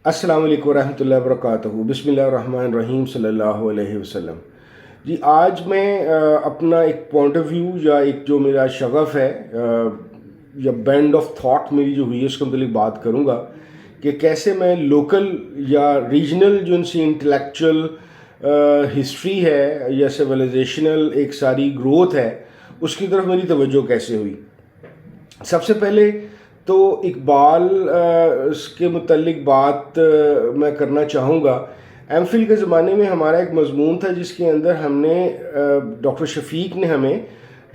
السلام علیکم ورحمۃ اللہ وبرکاتہ. بسم اللہ الرحمن الرحیم صلی اللہ علیہ وسلم. جی آج میں اپنا ایک پوائنٹ آف ویو یا ایک جو میرا شغف ہے یا بینڈ آف تھاٹ میری جو ہوئی ہے اس کے متعلق بات کروں گا کہ کیسے میں لوکل یا ریجنل جو ان سی انٹلیکچوئل ہسٹری ہے یا سویلائزیشنل ایک ساری گروتھ ہے اس کی طرف میری توجہ کیسے ہوئی. سب سے پہلے تو اقبال اس کے متعلق بات میں کرنا چاہوں گا. ایم فل کے زمانے میں ہمارا ایک مضمون تھا جس کے اندر ہم نے ڈاکٹر شفیق نے ہمیں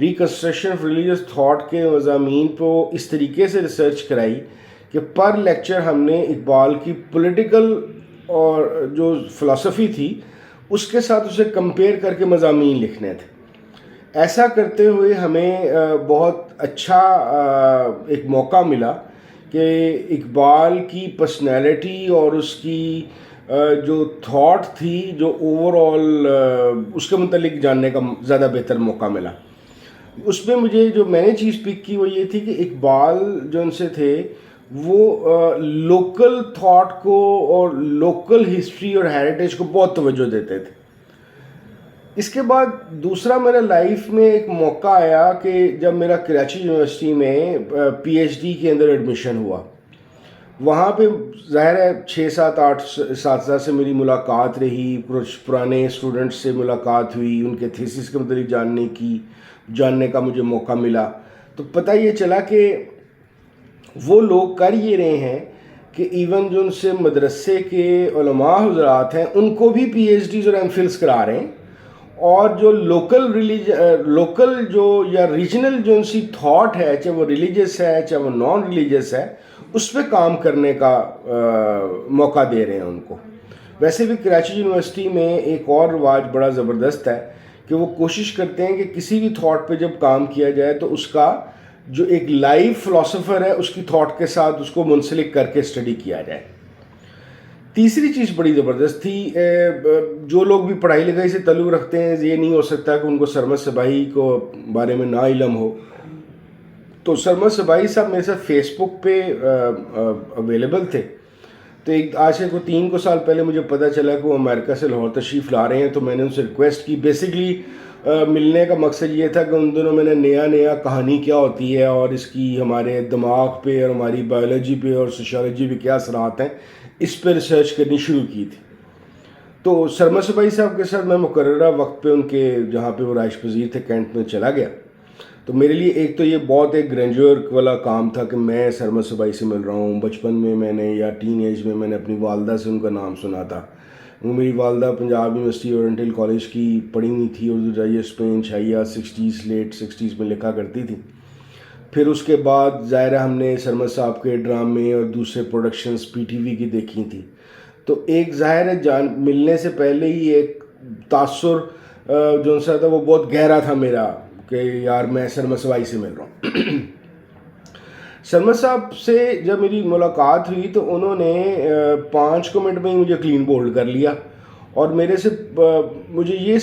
ریکنسٹرکشن آف ریلیجس تھاٹ کے مضامین کو اس طریقے سے ریسرچ کرائی کہ پر لیکچر ہم نے اقبال کی پولیٹیکل اور جو فلسفی تھی اس کے ساتھ اسے کمپیئر کر کے مضامین لکھنے تھے. ایسا کرتے ہوئے ہمیں بہت اچھا ایک موقع ملا کہ اقبال کی پرسنالٹی اور اس کی جو تھاٹ تھی جو اوور آل اس کے متعلق جاننے کا زیادہ بہتر موقع ملا. اس میں مجھے جو میں نے چیز پک کی وہ یہ تھی کہ اقبال جو ان سے تھے وہ لوکل تھاٹ کو اور لوکل ہسٹری اور ہیریٹیج کو بہت توجہ دیتے تھے. اس کے بعد دوسرا میرا لائف میں ایک موقع آیا کہ جب میرا کراچی یونیورسٹی میں پی ایچ ڈی کے اندر ایڈمیشن ہوا. وہاں پہ ظاہر ہے 6-7-8 اساتذہ سے میری ملاقات رہی, کچھ پرانے اسٹوڈنٹس سے ملاقات ہوئی, ان کے تھیسس کے متعلق جاننے کا مجھے موقع ملا. تو پتہ یہ چلا کہ وہ لوگ کر یہ رہے ہیں کہ ایون جو ان سے مدرسے کے علماء حضرات ہیں ان کو بھی پی ایچ ڈیز اور ایم فلس کرا رہے ہیں, اور جو لوکل جو یا ریجنل جو ان سی تھاٹ ہے چاہے وہ ریلیجس ہے چاہے وہ نان ریلیجس ہے اس پہ کام کرنے کا موقع دے رہے ہیں ان کو. ویسے بھی کراچی یونیورسٹی میں ایک اور رواج بڑا زبردست ہے کہ وہ کوشش کرتے ہیں کہ کسی بھی تھاٹ پہ جب کام کیا جائے تو اس کا جو ایک لائیو فلاسفر ہے اس کی تھاٹ کے ساتھ اس کو منسلک کر کے اسٹڈی کیا جائے. تیسری چیز بڑی زبردست تھی, جو لوگ بھی پڑھائی لکھائی سے تعلق رکھتے ہیں یہ نہیں ہو سکتا کہ ان کو سرمد صباحی کو بارے میں نا علم ہو. تو سرمد صباحی صاحب میرے ساتھ فیس بک پہ اویلیبل تھے. تو آج سے 3 سال پہلے مجھے پتہ چلا کہ وہ امریکہ سے لاہور تشریف لا رہے ہیں, تو میں نے ان سے ریکویسٹ کی. بیسکلی ملنے کا مقصد یہ تھا کہ ان دنوں میں نے نیا کہانی کیا ہوتی ہے اور اس کی ہمارے دماغ پہ اور ہماری بایولوجی پہ اور سوشیالوجی پہ کیا اثرات ہیں اس پہ ریسرچ کرنی شروع کی تھی. تو سرمد صباحی صاحب کے ساتھ میں مقررہ وقت پہ ان کے جہاں پہ وہ رہائش پذیر تھے کینٹ میں چلا گیا. تو میرے لیے ایک تو یہ بہت ایک گرینجور والا کام تھا کہ میں سرمد صباحی سے مل رہا ہوں. بچپن میں نے یا ٹین ایج میں نے اپنی والدہ سے ان کا نام سنا تھا. وہ میری والدہ پنجاب یونیورسٹی اورینٹل کالج کی پڑھی ہوئی تھی, اردو درجہ اسپین شائعہ 60s لیٹ 60s میں لکھا کرتی تھی. پھر اس کے بعد ظاہر ہم نے سرمد صاحب کے ڈرامے اور دوسرے پروڈکشنز پی ٹی وی کی دیکھی تھی. تو ایک ظاہر ہے ملنے سے پہلے ہی ایک تاثر جو سا تھا وہ بہت گہرا تھا میرا کہ یار میں سرمد صباحی سے مل رہا ہوں. سرمد صاحب سے جب میری ملاقات ہوئی تو انہوں نے 5 منٹ میں ہی مجھے کلین بولڈ کر لیا اور میرے سے مجھے یہ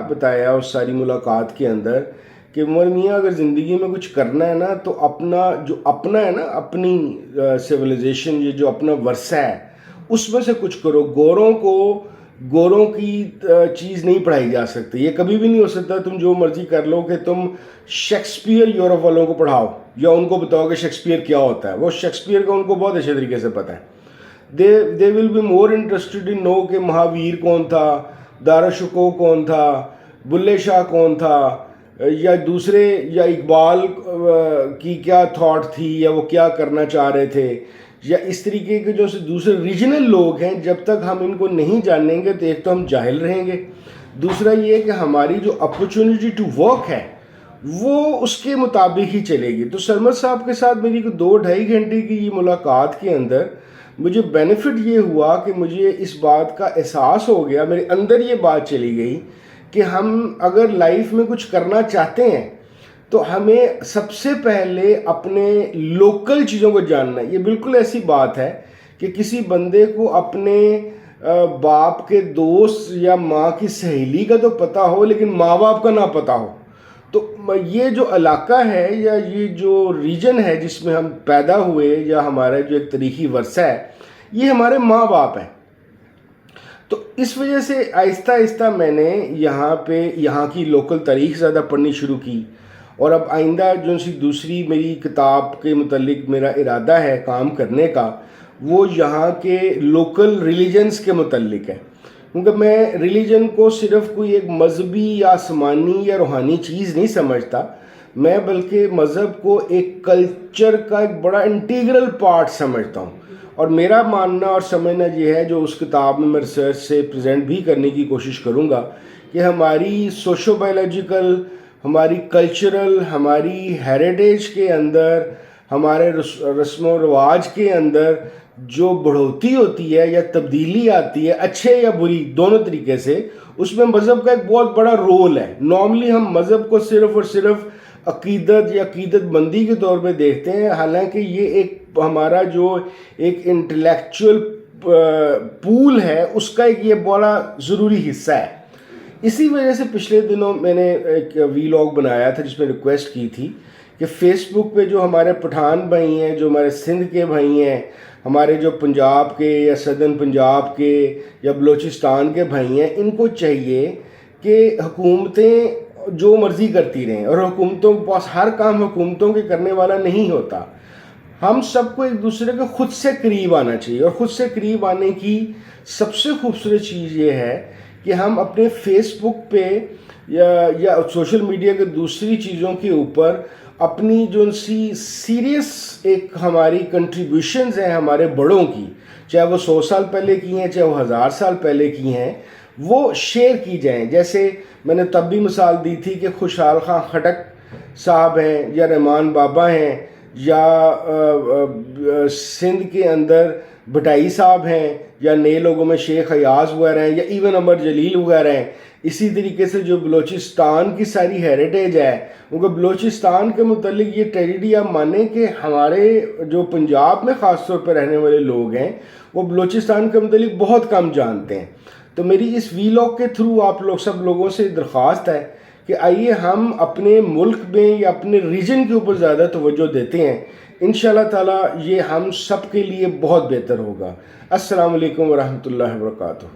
بتایا اس ساری ملاقات کے اندر کہ عمر میاں اگر زندگی میں کچھ کرنا ہے نا تو اپنا ہے نا اپنی سویلائزیشن یہ جو اپنا ورثہ ہے اس میں سے کچھ کرو. گوروں کی چیز نہیں پڑھائی جا سکتی, یہ کبھی بھی نہیں ہو سکتا تم جو مرضی کر لو کہ تم شیکسپیئر یورپ والوں کو پڑھاؤ یا ان کو بتاؤ کہ شیکسپیئر کیا ہوتا ہے. وہ شیکسپیئر کا ان کو بہت اچھے طریقے سے پتہ ہے. دے will be more interested in نو کہ مہاویر کون تھا, داراشکوہ کون تھا, بلے شاہ کون تھا, یا دوسرے یا اقبال کی کیا تھاٹ تھی یا وہ کیا کرنا چاہ رہے تھے, یا اس طریقے کے جو دوسرے ریجنل لوگ ہیں. جب تک ہم ان کو نہیں جانیں گے تو ایک تو ہم جاہل رہیں گے, دوسرا یہ کہ ہماری جو اپرچونٹی ٹو ورک ہے وہ اس کے مطابق ہی چلے گی. تو سرمد صاحب کے ساتھ میری 2-2.5 گھنٹے کی یہ ملاقات کے اندر مجھے بینیفٹ یہ ہوا کہ مجھے اس بات کا احساس ہو گیا, میرے اندر یہ بات چلی گئی کہ ہم اگر لائف میں کچھ کرنا چاہتے ہیں تو ہمیں سب سے پہلے اپنے لوکل چیزوں کو جاننا ہے. یہ بالکل ایسی بات ہے کہ کسی بندے کو اپنے باپ کے دوست یا ماں کی سہیلی کا تو پتہ ہو لیکن ماں باپ کا نہ پتہ ہو. تو یہ جو علاقہ ہے یا یہ جو ریجن ہے جس میں ہم پیدا ہوئے یا ہمارا جو ایک تاریخی ورثہ ہے یہ ہمارے ماں باپ ہیں. تو اس وجہ سے آہستہ آہستہ میں نے یہاں کی لوکل تاریخ زیادہ پڑھنی شروع کی. اور اب آئندہ جو سی دوسری میری کتاب کے متعلق میرا ارادہ ہے کام کرنے کا، وہ یہاں کے لوکل ریلیجنز کے متعلق ہے. کیونکہ میں ریلیجن کو صرف کوئی ایک مذہبی یا آسمانی یا روحانی چیز نہیں سمجھتا، میں بلکہ مذہب کو ایک کلچر کا ایک بڑا انٹیگرل پارٹ سمجھتا ہوں. اور میرا ماننا اور سمجھنا یہ ہے، جو اس کتاب میں میں ریسرچ سے پریزنٹ بھی کرنے کی کوشش کروں گا، کہ ہماری سوشو بایولوجیکل، ہماری کلچرل، ہماری ہیریٹیج کے اندر، ہمارے رسم و رواج کے اندر جو بڑھوتی ہوتی ہے یا تبدیلی آتی ہے، اچھے یا بری دونوں طریقے سے، اس میں مذہب کا ایک بہت بڑا رول ہے. نارملی ہم مذہب کو صرف اور صرف عقیدت یا عقیدت مندی کے طور پہ دیکھتے ہیں، حالانکہ یہ ایک ہمارا جو ایک انٹلیکچوئل پول ہے، اس کا ایک یہ بڑا ضروری حصہ ہے. اسی وجہ سے پچھلے دنوں میں نے ایک ویلاگ بنایا تھا جس میں ریکویسٹ کی تھی کہ فیس بک پہ جو ہمارے پٹھان بھائی ہیں، جو ہمارے سندھ کے بھائی ہیں، ہمارے جو پنجاب کے یا سدرن پنجاب کے یا بلوچستان کے بھائی ہیں، ان کو چاہیے کہ حکومتیں جو مرضی کرتی رہیں، اور حکومتوں کے پاس ہر کام حکومتوں کے کرنے والا نہیں ہوتا. ہم سب کو ایک دوسرے کے خود سے قریب آنا چاہیے، اور خود سے قریب آنے کی سب سے خوبصورت چیز یہ ہے کہ ہم اپنے فیس بک پہ یا سوشل میڈیا کے دوسری چیزوں کے اوپر اپنی جو سی سیریس ایک ہماری کنٹریبیوشنز ہیں ہمارے بڑوں کی، چاہے وہ 100 سال پہلے کی ہیں، چاہے وہ 1000 سال پہلے کی ہیں، وہ شیئر کی جائیں. جیسے میں نے تب بھی مثال دی تھی کہ خوشحال خان خٹک صاحب ہیں، یا رحمان بابا ہیں، یا سندھ کے اندر بھٹائی صاحب ہیں، یا نئے لوگوں میں شیخ ایاز وغیرہ ہیں، یا ایون عمر جلیل وغیرہ ہیں. اسی طریقے سے جو بلوچستان کی ساری ہیریٹیج ہے، کیونکہ بلوچستان کے متعلق یہ ٹریجڈی آپ مانیں کہ ہمارے جو پنجاب میں خاص طور پہ رہنے والے لوگ ہیں، وہ بلوچستان کے متعلق بہت کم جانتے ہیں. تو میری اس ویلاگ کے تھرو آپ لوگ سب لوگوں سے درخواست ہے کہ آئیے ہم اپنے ملک میں یا اپنے ریجن کے اوپر زیادہ توجہ دیتے ہیں. انشاءاللہ تعالی یہ ہم سب کے لیے بہت بہتر ہوگا. السلام علیکم ورحمۃ اللہ وبرکاتہ.